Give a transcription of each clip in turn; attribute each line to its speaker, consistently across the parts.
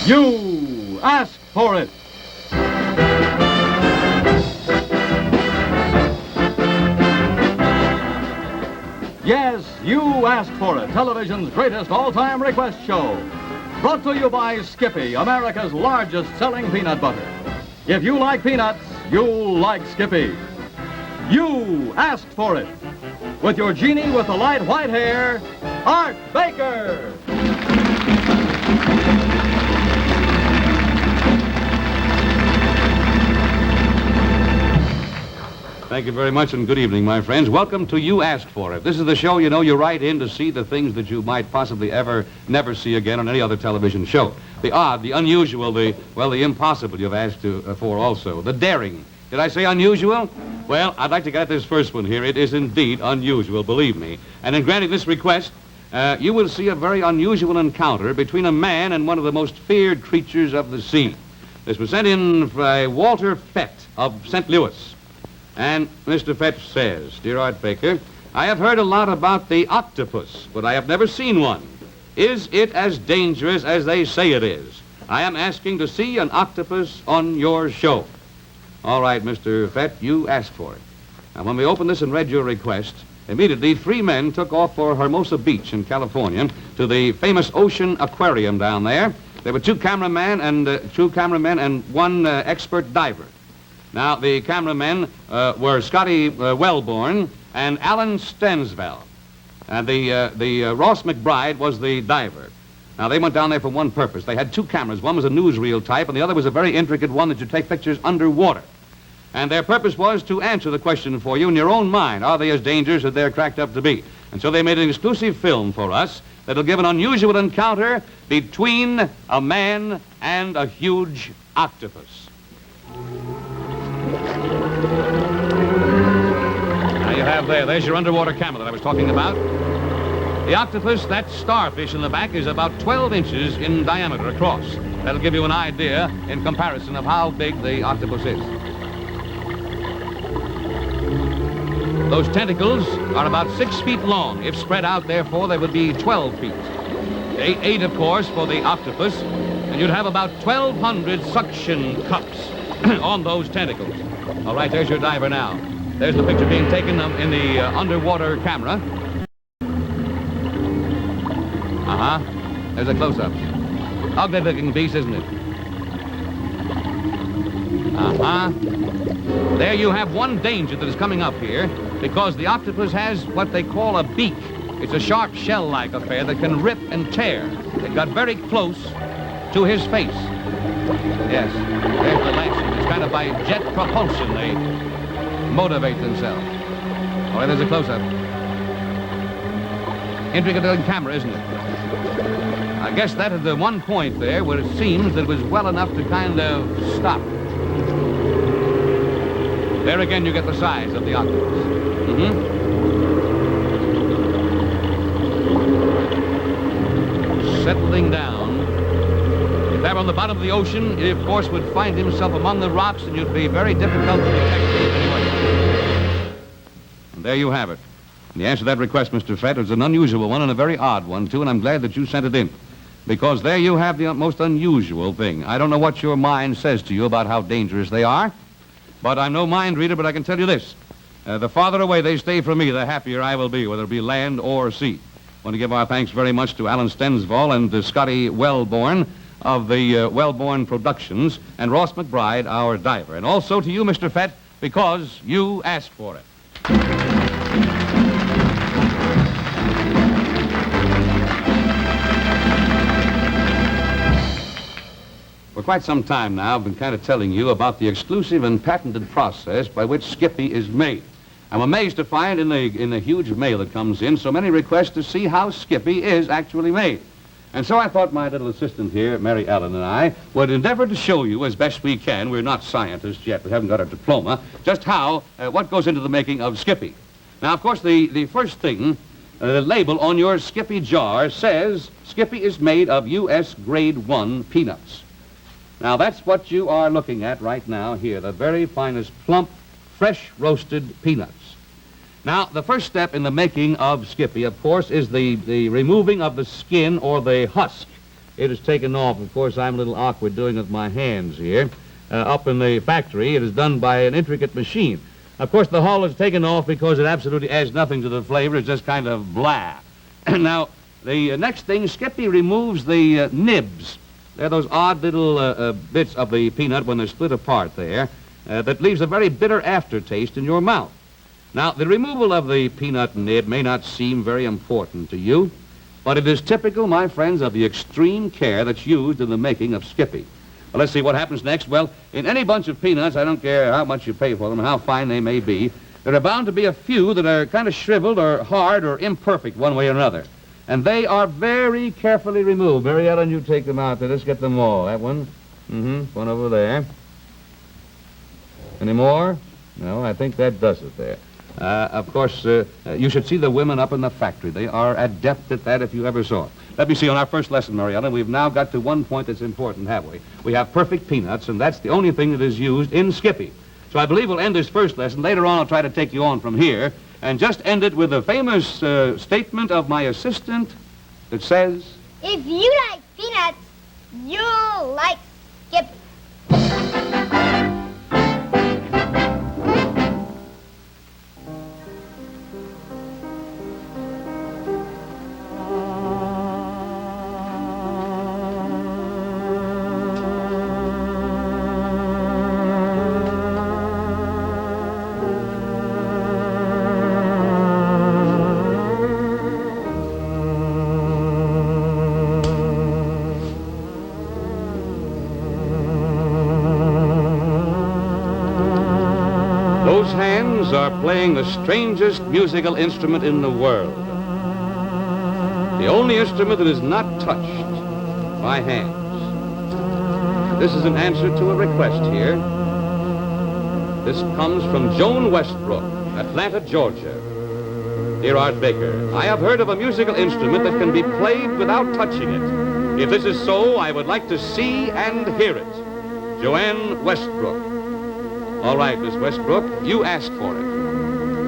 Speaker 1: You asked for it. Yes, You Asked For It, television's greatest all-time request show. Brought to you by Skippy, America's largest selling peanut butter. If you like peanuts, you'll like Skippy. You Asked For It. With your genie with the light white hair, Art Baker.
Speaker 2: Thank you very much, and good evening, my friends. Welcome to You Asked For It. This is the show, you write in to see the things that you might possibly never see again on any other television show. The odd, the unusual, the impossible you've asked for also. The daring. Did I say unusual? Well, I'd like to get at this first one here. It is indeed unusual, believe me. And in granting this request, you will see a very unusual encounter between a man and one of the most feared creatures of the sea. This was sent in by Walter Fett of St. Louis. And Mr. Fett says, Dear Art Baker, I have heard a lot about the octopus, but I have never seen one. Is it as dangerous as they say it is? I am asking to see an octopus on your show. All right, Mr. Fett, you asked for it. Now, when we opened this and read your request, immediately 3 men took off for Hermosa Beach in California to the famous ocean aquarium down there. There were 2 cameramen and 1 expert diver. Now, the cameramen were Scotty Wellborn and Alan Stensville. And the Ross McBride was the diver. Now, they went down there for one purpose. They had 2 cameras. One was a newsreel type, and the other was a very intricate one that you take pictures underwater. And their purpose was to answer the question for you in your own mind. Are they as dangerous as they're cracked up to be? And so they made an exclusive film for us that'll give an unusual encounter between a man and a huge octopus. Now you have there's your underwater camera that I was talking about. The octopus, that starfish in the back, is about 12 inches in diameter across. That'll give you an idea in comparison of how big the octopus is. Those tentacles are about 6 feet long. If spread out, therefore, they would be 12 feet. 8, of course, for the octopus. And you'd have about 1,200 suction cups on those tentacles. All right, there's your diver now. There's the picture being taken in the underwater camera. There's a close-up. Ugly-looking beast, isn't it? There you have one danger that is coming up here, because the octopus has what they call a beak. It's a sharp shell-like affair that can rip and tear. It got very close to his face. Yes, there's the lancing. It's kind of by jet propulsion they motivate themselves. All right, there's a close-up. Intricate little camera, isn't it? I guess that is the one point there where it seems that it was well enough to kind of stop. There again you get the size of the octopus. Settling down. If that were on the bottom of the ocean, he, of course, would find himself among the rocks, and you'd be very difficult to detect anyway. And there you have it. And the answer to that request, Mr. Fett, is an unusual one and a very odd one, too, and I'm glad that you sent it in. Because there you have the most unusual thing. I don't know what your mind says to you about how dangerous they are, but I'm no mind reader, but I can tell you this. The farther away they stay from me, the happier I will be, whether it be land or sea. I want to give our thanks very much to Alan Stensville and Scotty Wellborn of the Wellborn Productions, and Ross McBride, our diver. And also to you, Mr. Fett, because you asked for it. For quite some time now, I've been kind of telling you about the exclusive and patented process by which Skippy is made. I'm amazed to find in the huge mail that comes in so many requests to see how Skippy is actually made. And so I thought my little assistant here, Mary Ellen, and I would endeavor to show you as best we can, we're not scientists yet, we haven't got our diploma, just what goes into the making of Skippy. Now, of course, the first thing, the label on your Skippy jar says Skippy is made of U.S. Grade 1 peanuts. Now, that's what you are looking at right now here, the very finest plump, fresh roasted peanuts. Now, the first step in the making of Skippy, of course, is the removing of the skin or the husk it is taken off. Of course, I'm a little awkward doing it with my hands here. Up in the factory, it is done by an intricate machine. Of course, the hull is taken off because it absolutely adds nothing to the flavor. It's just kind of blah. Now, the next thing, Skippy removes the nibs. They're those odd little bits of the peanut when they're split apart there that leaves a very bitter aftertaste in your mouth. Now, the removal of the peanut nib may not seem very important to you, but it is typical, my friends, of the extreme care that's used in the making of Skippy. Well, let's see what happens next. Well, in any bunch of peanuts, I don't care how much you pay for them and how fine they may be, there are bound to be a few that are kind of shriveled or hard or imperfect one way or another. And they are very carefully removed. Mary Ellen, you take them out there. Let's get them all. That one. One over there. Any more? No, I think that does it there. Of course, you should see the women up in the factory. They are adept at that if you ever saw it. Let me see, on our first lesson, Mary Ellen, we've now got to one point that's important, have we? We have perfect peanuts, and that's the only thing that is used in Skippy. So I believe we'll end this first lesson. Later on, I'll try to take you on from here and just end it with a famous statement of my assistant that says,
Speaker 3: if you like peanuts, you'll like Skippy.
Speaker 2: those hands are playing the strangest musical instrument in the world. The only instrument that is not touched by hands. This is an answer to a request here. This comes from Joan Westbrook, Atlanta, Georgia. Dear Art Baker, I have heard of a musical instrument that can be played without touching it. If this is so, I would like to see and hear it. Joanne Westbrook. All right, Miss Westbrook, you asked for it.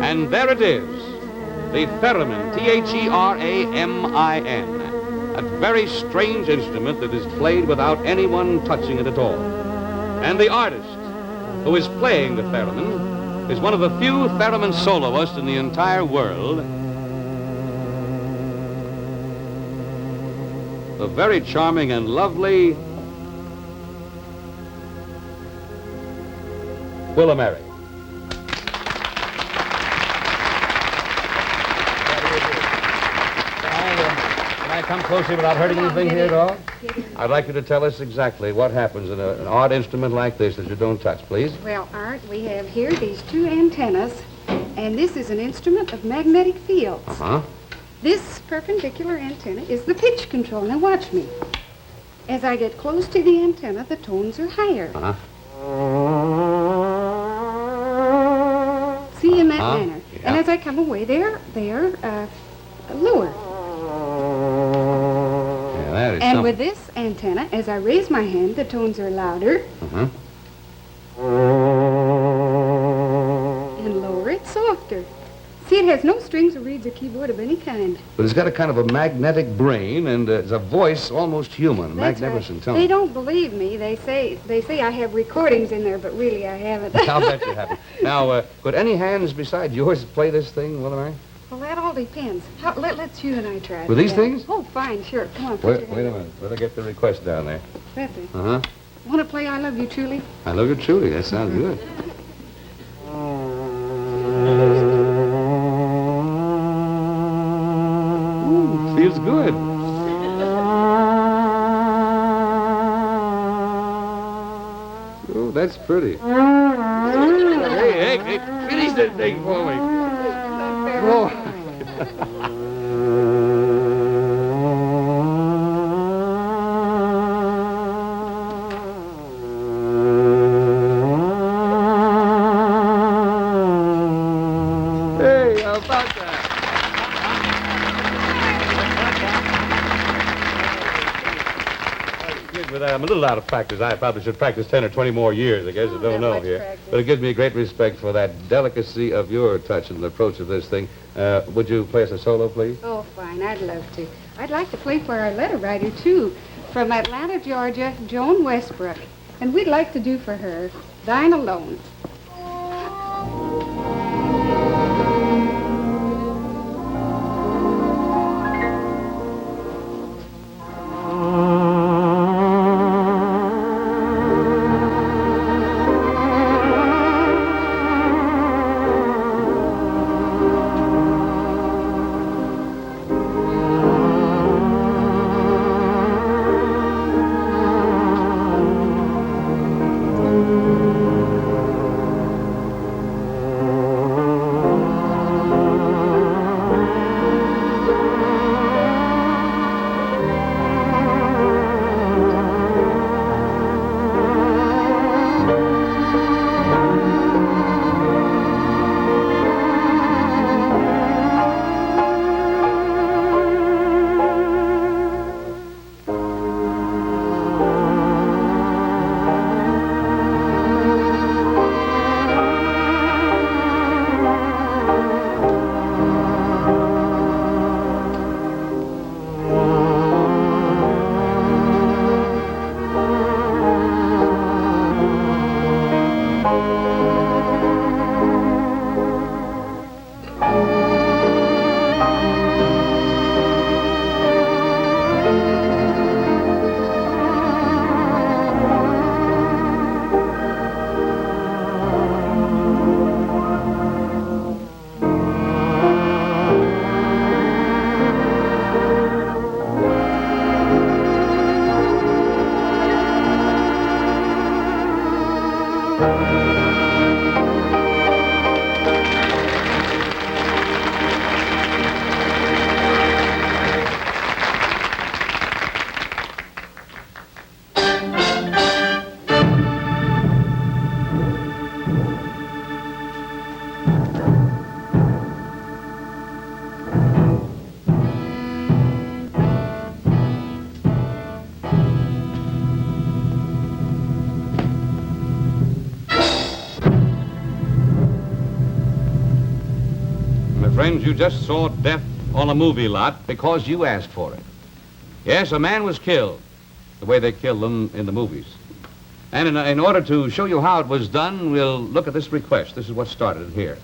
Speaker 2: And there it is, the theremin, T-H-E-R-A-M-I-N. A very strange instrument that is played without anyone touching it at all. And the artist who is playing the theremin is one of the few theremin soloists in the entire world. The very charming and lovely Willa Mary. Can I come closer without hurting anything here at all? I'd like you to tell us exactly what happens in an odd instrument like this that you don't touch, please.
Speaker 4: Well, Art, we have here these two antennas, and this is an instrument of magnetic fields.
Speaker 2: Uh-huh.
Speaker 4: This perpendicular antenna is the pitch control. Now watch me. As I get close to the antenna, the tones are higher.
Speaker 2: Uh-huh.
Speaker 4: See, in that manner.
Speaker 2: Yeah.
Speaker 4: And as I come away, they're lower.
Speaker 2: Yeah, that is
Speaker 4: And
Speaker 2: something.
Speaker 4: with this antenna, as I raise my hand, the tones are louder.
Speaker 2: Uh-huh.
Speaker 4: And lower, it's softer. See, it has no strings or reeds or keyboard of any kind.
Speaker 2: But it's got a kind of a magnetic brain, and it's a voice almost human,
Speaker 4: That's
Speaker 2: magnificent
Speaker 4: right.
Speaker 2: tone.
Speaker 4: They don't believe me. They say I have recordings in there, but really I haven't.
Speaker 2: I'll bet you haven't. Now, could any hands beside yours play this thing, Willa Mary?
Speaker 4: Well, that all depends. Let's you and I try it.
Speaker 2: With these
Speaker 4: Yeah.
Speaker 2: things?
Speaker 4: Oh, fine, sure. Come on, put
Speaker 2: Wait
Speaker 4: your
Speaker 2: a
Speaker 4: hand
Speaker 2: minute. Better get the request down there.
Speaker 4: up. That's it.
Speaker 2: Uh-huh.
Speaker 4: Want to play I Love You Truly?
Speaker 2: I love you truly. That sounds good. Ooh, feels good. Oh, that's pretty. Hey, finish that thing for me. Oh. Hey, how about that? I'm a little out of practice. I probably should practice 10 or 20 more years, I guess. I don't know here. But it gives me a great respect for that delicacy of your touch and the approach of this thing. Would you play us a solo, please?
Speaker 4: Oh, fine. I'd love to. I'd like to play for our letter writer, too. From Atlanta, Georgia, Joan Westbrook. And we'd like to do for her, Dine Alone.
Speaker 2: Friends, you just saw death on a movie lot because you asked for it. Yes, a man was killed, the way they kill them in the movies. And in order to show you how it was done, we'll look at this request. This is what started it here.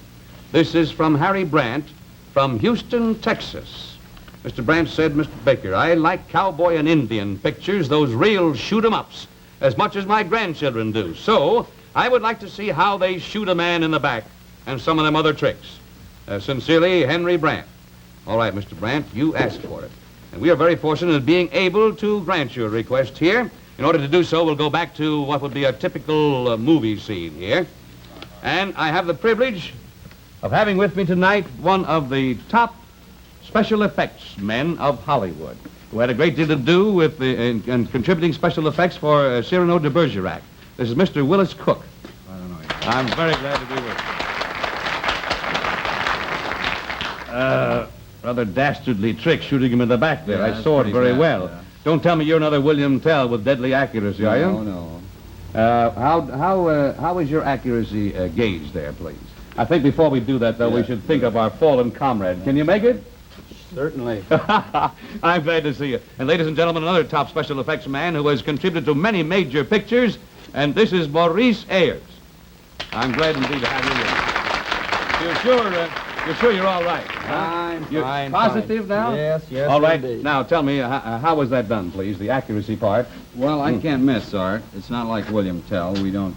Speaker 2: This is from Harry Brandt from Houston, Texas. Mr. Brandt said, Mr. Baker, I like cowboy and Indian pictures, those real shoot-em-ups, as much as my grandchildren do. So, I would like to see how they shoot a man in the back and some of them other tricks. Sincerely, Henry Brandt. All right, Mr. Brandt, you asked for it. And we are very fortunate in being able to grant your request here. In order to do so, we'll go back to what would be a typical movie scene here. And I have the privilege of having with me tonight one of the top special effects men of Hollywood, who had a great deal to do with contributing special effects for Cyrano de Bergerac. This is Mr. Willis Cook.
Speaker 5: I don't know.
Speaker 2: I'm very glad to be with you. Rather dastardly trick shooting him in the back there.
Speaker 5: Yeah,
Speaker 2: I saw it very
Speaker 5: bad,
Speaker 2: well.
Speaker 5: yeah.
Speaker 2: Don't tell me you're another William Tell with deadly accuracy, are you?
Speaker 5: No.
Speaker 2: How is your accuracy gauged there, please? I think before we do that, though, we should think of our fallen comrade. Can you make it?
Speaker 5: Certainly.
Speaker 2: I'm glad to see you. And ladies and gentlemen, another top special effects man who has contributed to many major pictures, and this is Maurice Ayers. I'm glad indeed to have you here. You're sure you're all right? Huh? You're
Speaker 5: fine.
Speaker 2: Positive now?
Speaker 5: Yes.
Speaker 2: All right.
Speaker 5: Indeed.
Speaker 2: Now, tell me, how was that done, please, the accuracy part?
Speaker 5: Well, I can't miss, Art. It's not like William Tell. We don't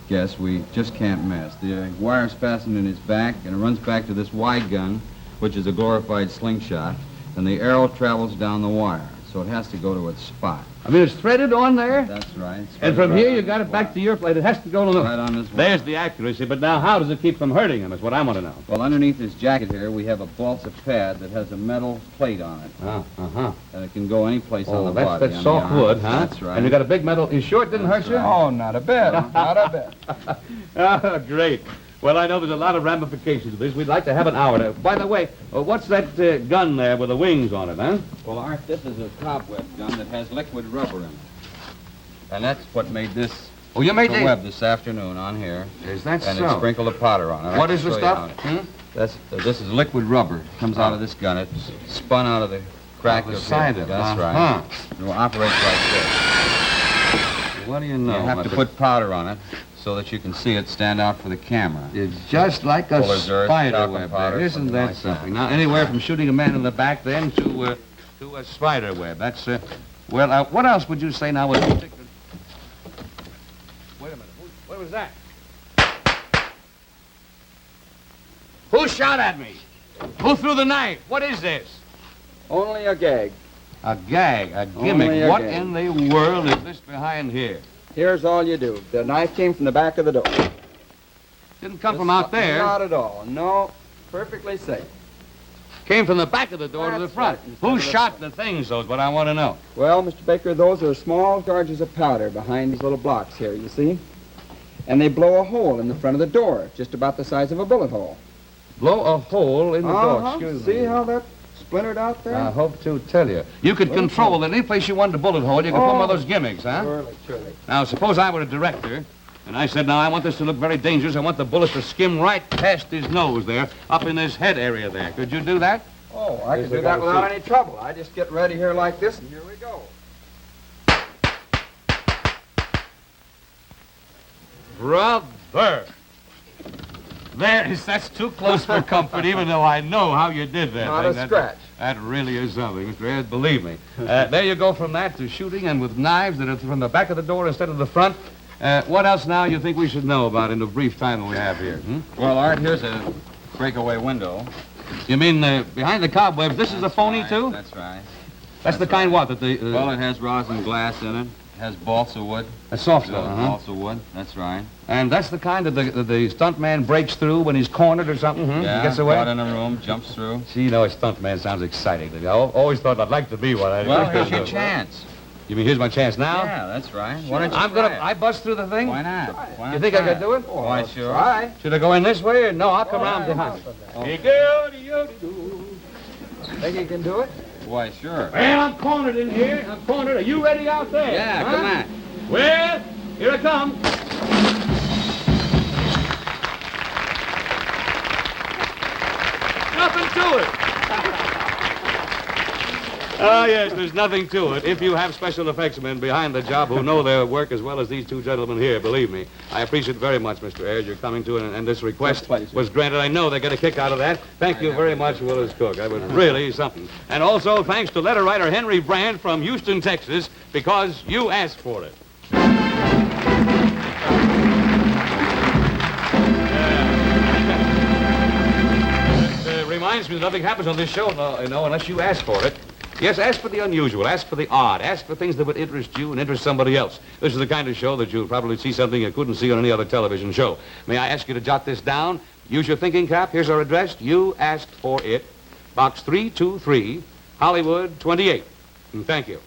Speaker 5: guess. We just can't miss. The wire's fastened in his back, and it runs back to this wide gun, which is a glorified slingshot, and the arrow travels down the wire, so it has to go to its spot.
Speaker 2: I mean, it's threaded on there?
Speaker 5: That's right.
Speaker 2: And from here, you got it back to your plate. It has to go on the...
Speaker 5: Right on this wire.
Speaker 2: There's the accuracy, but now how does it keep from hurting him is what I want to know.
Speaker 5: Well, underneath his jacket here, we have a balsa pad that has a metal plate on it.
Speaker 2: Uh-huh.
Speaker 5: And it can go any place on the body.
Speaker 2: That's soft wood, huh?
Speaker 5: That's right.
Speaker 2: And you got a big metal... You sure it didn't hurt you?
Speaker 5: Oh, not a bit. Not a bit.
Speaker 2: Oh, great. Well, I know there's a lot of ramifications to this. We'd like to have an hour to... By the way, what's that gun there with the wings on it, huh?
Speaker 5: Well, Art, this is a cobweb gun that has liquid rubber in it. And that's what made this web this afternoon on here.
Speaker 2: Is that
Speaker 5: and
Speaker 2: so?
Speaker 5: it sprinkled a powder on it.
Speaker 2: What is the stuff?
Speaker 5: This is liquid rubber. It comes out of this gun. It's spun out of the crack
Speaker 2: the
Speaker 5: your
Speaker 2: side
Speaker 5: pin.
Speaker 2: of it.
Speaker 5: That's right.
Speaker 2: Uh-huh.
Speaker 5: It will operate like this.
Speaker 2: What do you know?
Speaker 5: You have to put powder on it so that you can see it stand out for the camera.
Speaker 2: It's just like a
Speaker 5: Fuller's earth,
Speaker 2: spider
Speaker 5: talcum
Speaker 2: web
Speaker 5: powder,
Speaker 2: there. Isn't
Speaker 5: something
Speaker 2: that
Speaker 5: like
Speaker 2: something?
Speaker 5: that.
Speaker 2: Now, anywhere from shooting a man in the back then to a spider web. That's, well, what else would you say now was particular? Wait a minute. What was that? Who shot at me? Who threw the knife? What is this?
Speaker 6: Only a gag.
Speaker 2: A gag, a
Speaker 6: Only
Speaker 2: gimmick.
Speaker 6: a
Speaker 2: What
Speaker 6: gag.
Speaker 2: in the world is this behind here?
Speaker 6: Here's all you do. The knife came from the back of the door.
Speaker 2: Didn't come from out there.
Speaker 6: Not at all. No. Perfectly safe.
Speaker 2: Came from the back of the door to the
Speaker 6: That's
Speaker 2: front.
Speaker 6: right,
Speaker 2: Who
Speaker 6: instead of the
Speaker 2: shot the things, though, is what I want to know.
Speaker 6: Well, Mr. Baker, those are small charges of powder behind these little blocks here, you see? And they blow a hole in the front of the door, just about the size of a bullet hole.
Speaker 2: Blow a hole in the door.
Speaker 6: Uh-huh.
Speaker 2: Excuse
Speaker 6: See
Speaker 2: me.
Speaker 6: how that splintered out there?
Speaker 2: I hope to tell you. You could control that any place you wanted a bullet hole, you could put one of those gimmicks, huh?
Speaker 6: Surely, surely.
Speaker 2: Now, suppose I were a director, and I said, now, I want this to look very dangerous. I want the bullet to skim right past his nose there, up in this head area there. Could you do that?
Speaker 6: Oh, I
Speaker 2: Yes,
Speaker 6: can do
Speaker 2: I
Speaker 6: that
Speaker 2: gotta
Speaker 6: without
Speaker 2: see.
Speaker 6: any trouble. I just get ready here like this, and here we go.
Speaker 2: Brother! That's too close for comfort, even though I know how you did that.
Speaker 6: Not
Speaker 2: thing.
Speaker 6: a scratch.
Speaker 2: That really is something, Mr. Ed, believe me. There you go from that to shooting and with knives that are from the back of the door instead of the front. What else now you think we should know about in the brief time we have here?
Speaker 5: Well, Art, here's a breakaway window.
Speaker 2: You mean behind the cobwebs, this is a phony,
Speaker 5: Right,
Speaker 2: too?
Speaker 5: That's right.
Speaker 2: That's the kind what? That the
Speaker 5: Well, it has rosin glass in it. It has balsa wood.
Speaker 2: a soft stuff, huh?
Speaker 5: Balsa wood. That's right.
Speaker 2: And that's the kind that the stunt man breaks through when he's cornered or something,
Speaker 5: Yeah,
Speaker 2: He gets away?
Speaker 5: caught in a room, jumps through.
Speaker 2: See, you know, a stunt man sounds exciting. I always thought I'd like to be one.
Speaker 5: Well, here's your chance.
Speaker 2: You mean here's my chance now?
Speaker 5: Yeah, that's right. Why don't you
Speaker 2: I'm
Speaker 5: try
Speaker 2: gonna.
Speaker 5: it?
Speaker 2: I bust through the thing.
Speaker 5: Why not? Why
Speaker 2: You
Speaker 5: not
Speaker 2: think I
Speaker 5: try
Speaker 2: could do it?
Speaker 5: Why, sure.
Speaker 6: Try.
Speaker 2: Should I go in this way or no? I'll come around behind.
Speaker 6: Think you can do it?
Speaker 5: Why, sure.
Speaker 2: Well, I'm cornered in here. I'm cornered. Are you ready out there?
Speaker 5: Yeah,
Speaker 2: Huh?
Speaker 5: come on.
Speaker 2: Well, here I come. Nothing to it. Oh, yes, there's nothing to it. If you have special effects men behind the job who know their work as well as these two gentlemen here, believe me. I appreciate very much, Mr. Ayers, you're coming to, and this request was granted. I know they get a kick out of that. Thank you very much, Willis Cook. That was really something. And also, thanks to letter writer Henry Brand from Houston, Texas, because you asked for it. That reminds me that nothing happens on this show, unless you ask for it. Yes, ask for the unusual, ask for the odd, ask for things that would interest you and interest somebody else. This is the kind of show that you'll probably see something you couldn't see on any other television show. May I ask you to jot this down? Use your thinking cap. Here's our address. You asked for it. Box 323, Hollywood 28. And thank you.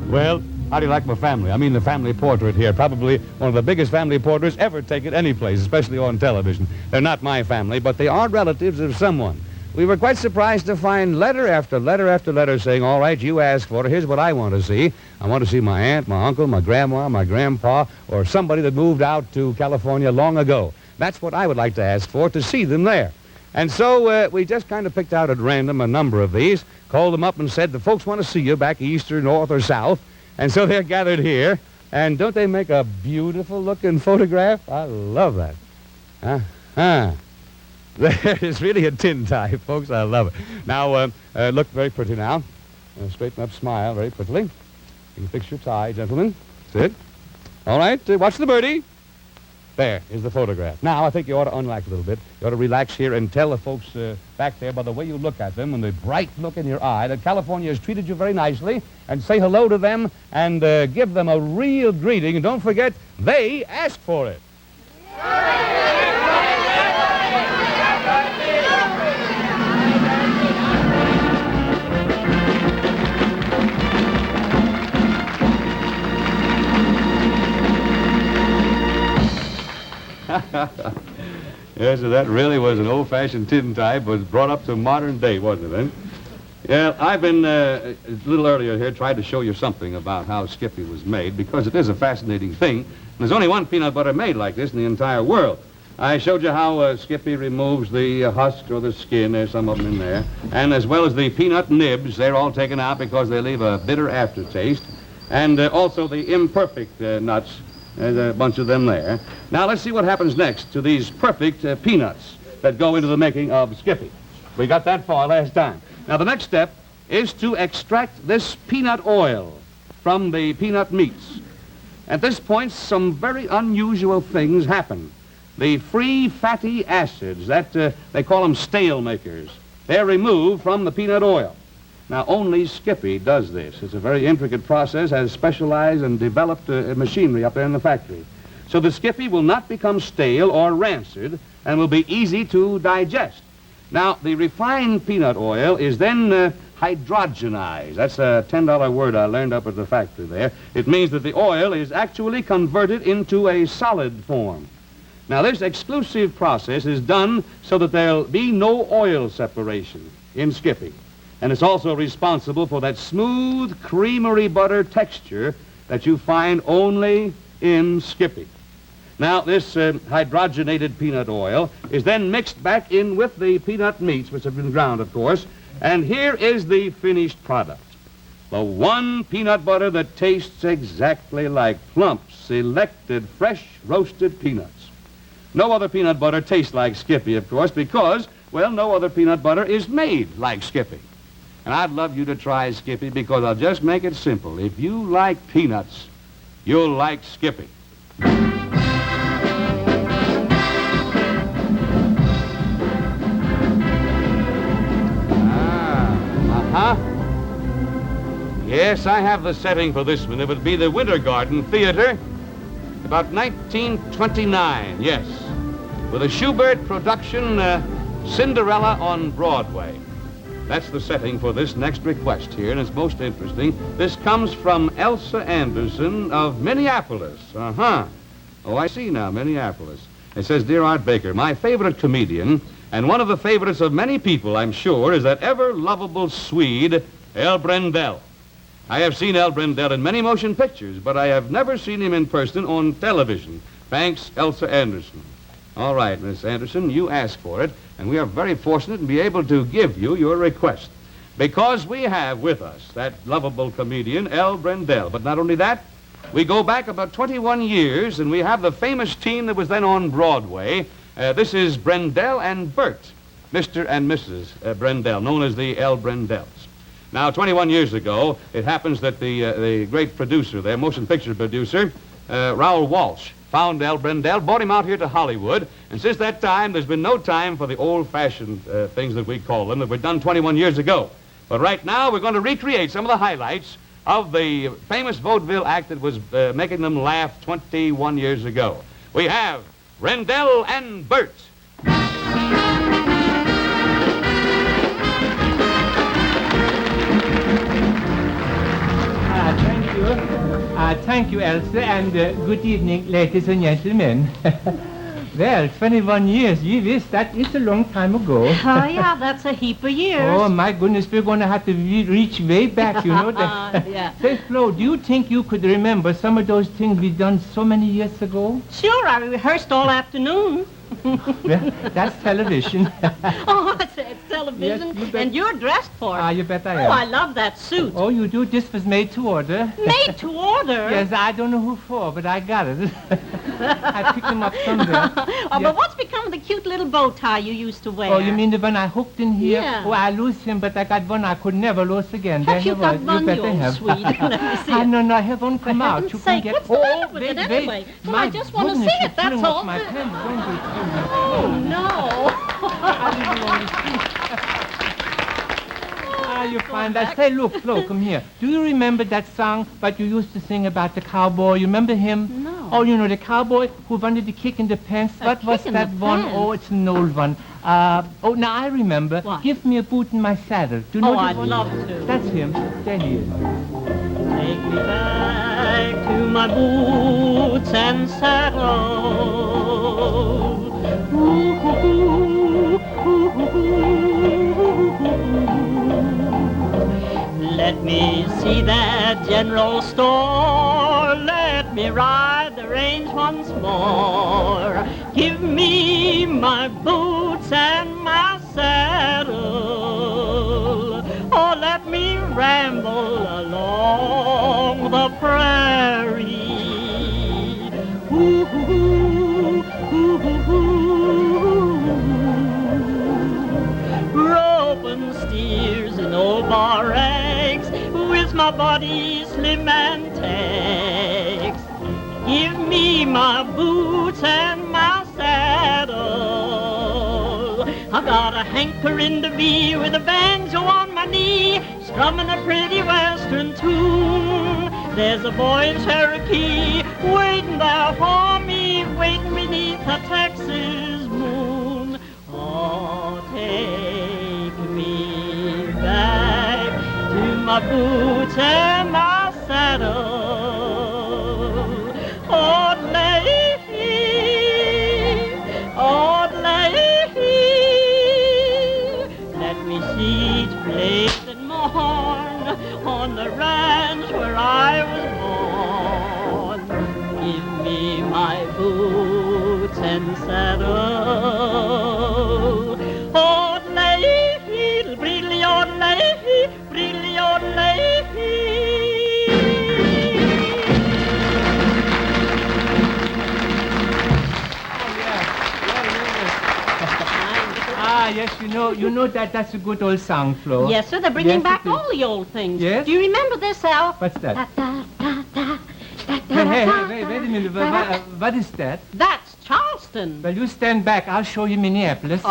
Speaker 2: Well, how do you like my family? I mean the family portrait here. Probably one of the biggest family portraits ever taken any place, especially on television. They're not my family, but they are relatives of someone. We were quite surprised to find letter after letter after letter saying, all right, you asked for it. Here's what I want to see. I want to see my aunt, my uncle, my grandma, my grandpa, or somebody that moved out to California long ago. That's what I would like to ask for, to see them there. And so we just kind of picked out at random a number of these, called them up and said, the folks want to see you back east or north or south. And so they're gathered here. And don't they make a beautiful-looking photograph? I love that. Uh-huh. There is really a tintype, folks. I love it. Now, look very pretty now. Straighten up, smile very prettily. You can fix your tie, gentlemen. That's it. All right, watch the birdie. There is the photograph. Now, I think you ought to unrelax a little bit. You ought to relax here and tell the folks back there by the way you look at them and the bright look in your eye that California has treated you very nicely, and say hello to them and give them a real greeting. And don't forget, they asked for it. Yes, so that really was an old-fashioned tintype, was brought up to modern day, wasn't it, then? Yeah, I've been, a little earlier here, tried to show you something about how Skippy was made, because it is a fascinating thing. And there's only one peanut butter made like this in the entire world. I showed you how Skippy removes the husk or the skin. There's some of them in there. And as well as the peanut nibs, they're all taken out because they leave a bitter aftertaste. And also the imperfect nuts. There's a bunch of them there. Now let's see what happens next to these perfect peanuts that go into the making of Skippy. We got that far last time. Now the next step is to extract this peanut oil from the peanut meats. At this point, some very unusual things happen. The free fatty acids, that they call them stale makers, they're removed from the peanut oil. Now, only Skippy does this. It's a very intricate process, has specialized and developed machinery up there in the factory. So the Skippy will not become stale or rancid and will be easy to digest. Now, the refined peanut oil is then hydrogenized. That's a $10 word I learned up at the factory there. It means that the oil is actually converted into a solid form. Now, this exclusive process is done so that there'll be no oil separation in Skippy. And it's also responsible for that smooth, creamery butter texture that you find only in Skippy. Now, this hydrogenated peanut oil is then mixed back in with the peanut meats, which have been ground, of course. And here is the finished product. The one peanut butter that tastes exactly like plump, selected, fresh, roasted peanuts. No other peanut butter tastes like Skippy, of course, because, well, no other peanut butter is made like Skippy. And I'd love you to try Skippy because I'll just make it simple. If you like peanuts, you'll like Skippy. Yes, I have the setting for this one. It would be the Winter Garden Theater, about 1929, yes, with a Schubert production, Cinderella on Broadway. That's the setting for this next request here, and it's most interesting. This comes from Elsa Anderson of Minneapolis. Oh, I see now, Minneapolis. It says, Dear Art Baker, my favorite comedian, and one of the favorites of many people, I'm sure, is that ever-lovable Swede, El Brendel. I have seen El Brendel in many motion pictures, but I have never seen him in person on television. Thanks, Elsa Anderson. All right, Miss Anderson, you asked for it, and we are very fortunate to be able to give you your request. Because we have with us that lovable comedian, El Brendel. But not only that, we go back about 21 years, and we have the famous team that was then on Broadway. This is Brendel and Bert, Mr. and Mrs. Brendel, known as the El Brendels. Now, 21 years ago, it happens that the great producer there, motion picture producer, Raoul Walsh, found El Brendel, brought him out here to Hollywood, and since that time, there's been no time for the old-fashioned things that we call them that were done 21 years ago. But right now, we're going to recreate some of the highlights of the famous vaudeville act that was making them laugh 21 years ago. We have Brendel and Bert.
Speaker 7: Thank you, Elsa, and good evening, ladies and gentlemen. Well, 21 years, yes, that is a long time ago.
Speaker 8: Oh, yeah, that's a heap of years.
Speaker 7: Oh, my goodness, we're going to have to reach way back, you know.
Speaker 8: Yeah.
Speaker 7: Say, Flo, do you think you could remember some of those things we done so many years ago?
Speaker 8: Sure, I rehearsed all afternoon.
Speaker 7: Well, that's television.
Speaker 8: Oh, it's television,
Speaker 7: Yes, you bet.
Speaker 8: and you're dressed for it.
Speaker 7: Ah, you bet I am.
Speaker 8: Oh, I love that suit.
Speaker 7: Oh, you do? This was made to order.
Speaker 8: Made to order?
Speaker 7: Yes, I don't know who for, but I got it. I picked him up somewhere.
Speaker 8: Oh, but what's become of the cute little bow tie you used to wear?
Speaker 7: Oh, you mean the one I hooked in here?
Speaker 8: Yeah.
Speaker 7: Oh, I lose him, but I got one I could never lose again.
Speaker 8: Have
Speaker 7: There
Speaker 8: you got
Speaker 7: was.
Speaker 8: one,
Speaker 7: bet
Speaker 8: you
Speaker 7: I
Speaker 8: old
Speaker 7: have.
Speaker 8: Swede? Let me see it.
Speaker 7: No, I have one come
Speaker 8: For
Speaker 7: out.
Speaker 8: heaven's
Speaker 7: You
Speaker 8: sake,
Speaker 7: can get.
Speaker 8: what's the matter with it
Speaker 7: wait.
Speaker 8: anyway? Well,
Speaker 7: My
Speaker 8: I just want to
Speaker 7: goodness,
Speaker 8: see
Speaker 7: you're
Speaker 8: it, that's
Speaker 7: pulling
Speaker 8: all.
Speaker 7: off my pants. Don't do it to me.
Speaker 8: Oh, no.
Speaker 7: I didn't want to see. You find that. Say, look, Flo, come here. Do you remember that song that you used to sing about the cowboy? You remember him?
Speaker 8: No.
Speaker 7: Oh, you know, the cowboy who wanted to kick in the pants. What was
Speaker 8: kick in
Speaker 7: that
Speaker 8: the
Speaker 7: one?
Speaker 8: pants?
Speaker 7: Oh, it's an old one. Oh, now I remember.
Speaker 8: What?
Speaker 7: Give me a boot in my saddle. Do you know
Speaker 8: Oh,
Speaker 7: that
Speaker 8: I'd
Speaker 7: one?
Speaker 8: love to.
Speaker 7: That's him. There he is.
Speaker 8: Take me back to my boots and saddle.
Speaker 9: Let me see that general store. Let me ride the range once more. Give me my boots and my saddle. Oh, let me ramble along the prairie. Roping steers in old barracks with my body slim and tags. Give me my boots and my saddle. I got a hankering to be with a banjo on my knee, strumming a pretty western tune. There's a boy in Cherokee waiting there for me, waiting beneath a Texas moon. Oh, take me back to my boots and my saddle. Old lady, old lady, let me see each place and mourn on the ranch where I was born. Give me my boots and saddle. Old lady, brilliant old lady, brilliant old lady.
Speaker 7: Yes, you know that's a good old song, Flo.
Speaker 8: Yes, sir, they're bringing
Speaker 7: Yes,
Speaker 8: back
Speaker 7: it is.
Speaker 8: all the old things.
Speaker 7: Yes?
Speaker 8: Do you remember this, Al?
Speaker 7: What's that?
Speaker 8: Da-da-da-da,
Speaker 7: Hey,
Speaker 8: da-da-da-da.
Speaker 7: wait a minute. What is that?
Speaker 8: That's Charleston.
Speaker 7: Well, you stand back. I'll show you Minneapolis.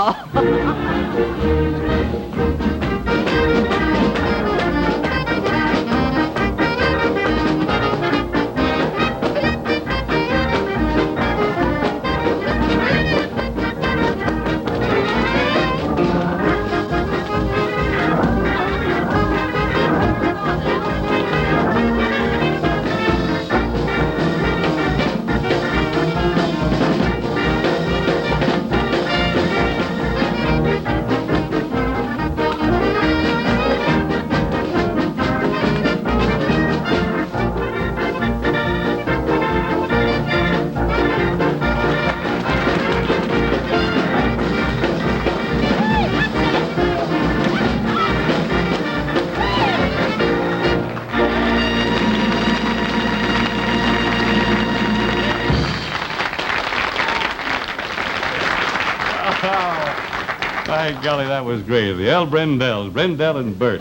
Speaker 2: By golly, that was great. The El Brendells, Brendel and Bert.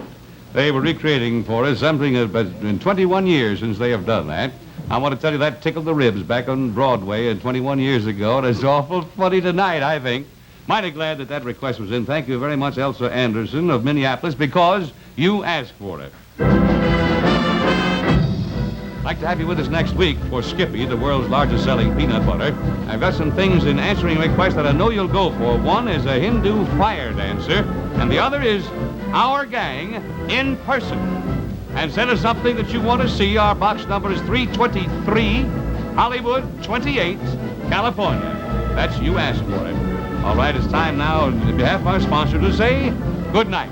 Speaker 2: They were recreating for us something that has been 21 years since they have done that. I want to tell you that tickled the ribs back on Broadway 21 years ago, and it's awful funny tonight, I think. Mighty glad that request was in. Thank you very much, Elsa Anderson of Minneapolis, because you asked for it. I'd like to have you with us next week for Skippy, the world's largest selling peanut butter. I've got some things in answering requests that I know you'll go for. One is a Hindu fire dancer, and the other is our gang in person. And send us something that you want to see. Our box number is 323, Hollywood 28, California. That's you asked for it. All right, it's time now, on behalf of our sponsor, to say good night.